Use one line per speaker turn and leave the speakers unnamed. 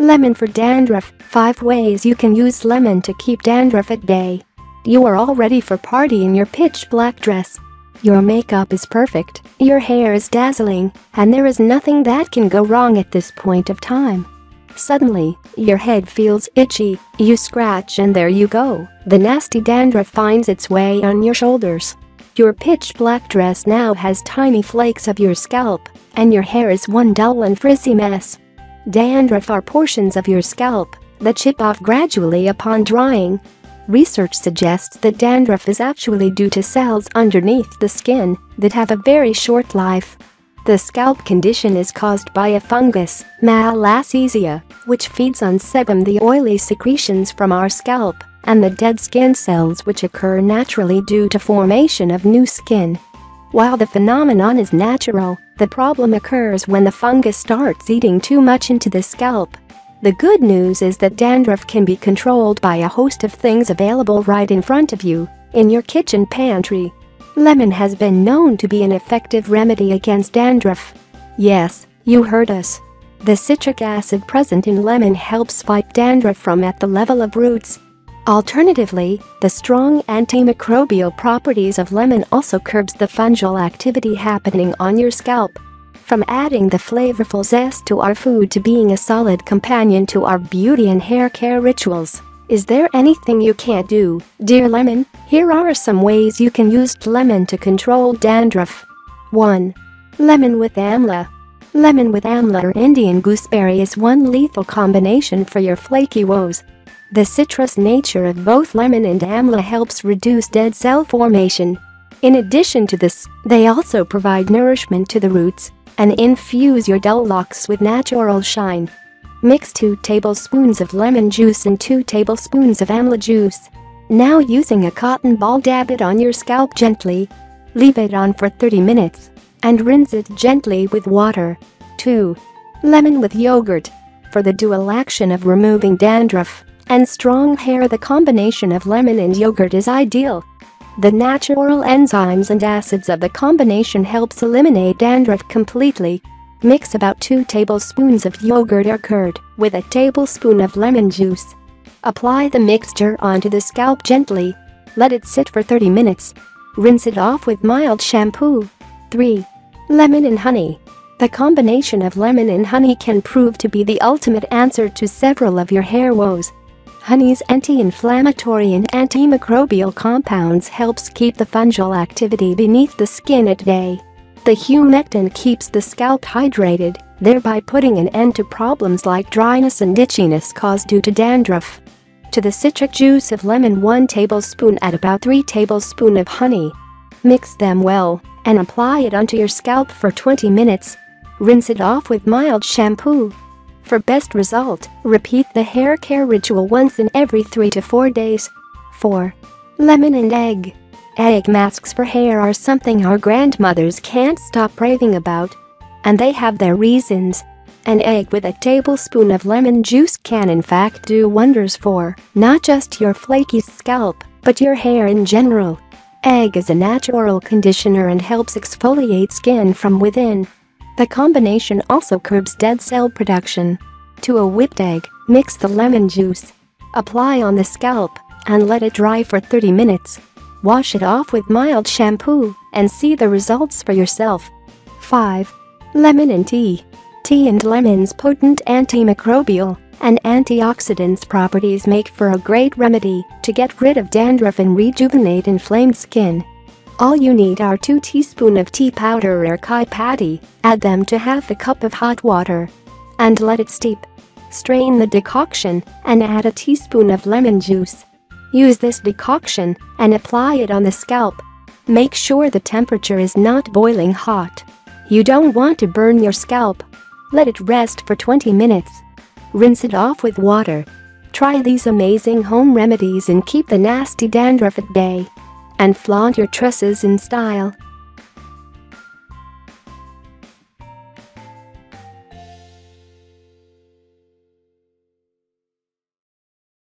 Lemon for dandruff. 5 ways you can use lemon to keep dandruff at bay. You are all ready for party in your pitch black dress. Your makeup is perfect, your hair is dazzling, and there is nothing that can go wrong at this point of time. Suddenly, your head feels itchy, you scratch and there you go, the nasty dandruff finds its way on your shoulders. Your pitch black dress now has tiny flakes of your scalp, and your hair is one dull and frizzy mess. Dandruff are portions of your scalp that chip off gradually upon drying. Research suggests that dandruff is actually due to cells underneath the skin that have a very short life. The scalp condition is caused by a fungus, Malassezia, which feeds on sebum, the oily secretions from our scalp, and the dead skin cells which occur naturally due to formation of new skin. While the phenomenon is natural, the problem occurs when the fungus starts eating too much into the scalp. The good news is that dandruff can be controlled by a host of things available right in front of you, in your kitchen pantry. Lemon has been known to be an effective remedy against dandruff. Yes, you heard us. The citric acid present in lemon helps fight dandruff from at the level of roots. Alternatively, the strong antimicrobial properties of lemon also curbs the fungal activity happening on your scalp. From adding the flavorful zest to our food to being a solid companion to our beauty and hair care rituals, is there anything you can't do, dear lemon? Here are some ways you can use lemon to control dandruff. 1. Lemon with Amla. Lemon with Amla or Indian gooseberry is one lethal combination for your flaky woes. The citrus nature of both lemon and amla helps reduce dead cell formation. In addition to this, they also provide nourishment to the roots and infuse your dull locks with natural shine. Mix 2 tablespoons of lemon juice and 2 tablespoons of amla juice. Now using a cotton ball, dab it on your scalp gently. Leave it on for 30 minutes and rinse it gently with water. 2. Lemon with yogurt. For the dual action of removing dandruff and strong hair, the combination of lemon and yogurt is ideal. The natural enzymes and acids of the combination helps eliminate dandruff completely. Mix about 2 tablespoons of yogurt or curd with a tablespoon of lemon juice. Apply the mixture onto the scalp gently. Let it sit for 30 minutes. Rinse it off with mild shampoo. 3. Lemon and honey. The combination of lemon and honey can prove to be the ultimate answer to several of your hair woes. Honey's anti-inflammatory and antimicrobial compounds helps keep the fungal activity beneath the skin at bay. The humectant keeps the scalp hydrated, thereby putting an end to problems like dryness and itchiness caused due to dandruff. To the citric juice of lemon, 1 tablespoon, add about 3 tablespoons of honey. Mix them well and apply it onto your scalp for 20 minutes. Rinse it off with mild shampoo. For best result, repeat the hair care ritual once in every 3 to 4 days. 4. Lemon and egg. Egg masks for hair are something our grandmothers can't stop raving about. And they have their reasons. An egg with a tablespoon of lemon juice can in fact do wonders for not just your flaky scalp, but your hair in general. Egg is a natural conditioner and helps exfoliate skin from within. The combination also curbs dead cell production. To a whipped egg, mix the lemon juice. Apply on the scalp and let it dry for 30 minutes. Wash it off with mild shampoo and see the results for yourself. 5. Lemon and tea. Tea and lemon's potent antimicrobial and antioxidants properties make for a great remedy to get rid of dandruff and rejuvenate inflamed skin. All you need are 2 teaspoons of tea powder or chai patti, add them to half a cup of hot water and let it steep. Strain the decoction and add a teaspoon of lemon juice. Use this decoction and apply it on the scalp. Make sure the temperature is not boiling hot. You don't want to burn your scalp. Let it rest for 20 minutes. Rinse it off with water. Try these amazing home remedies and keep the nasty dandruff at bay. And flaunt your tresses in style.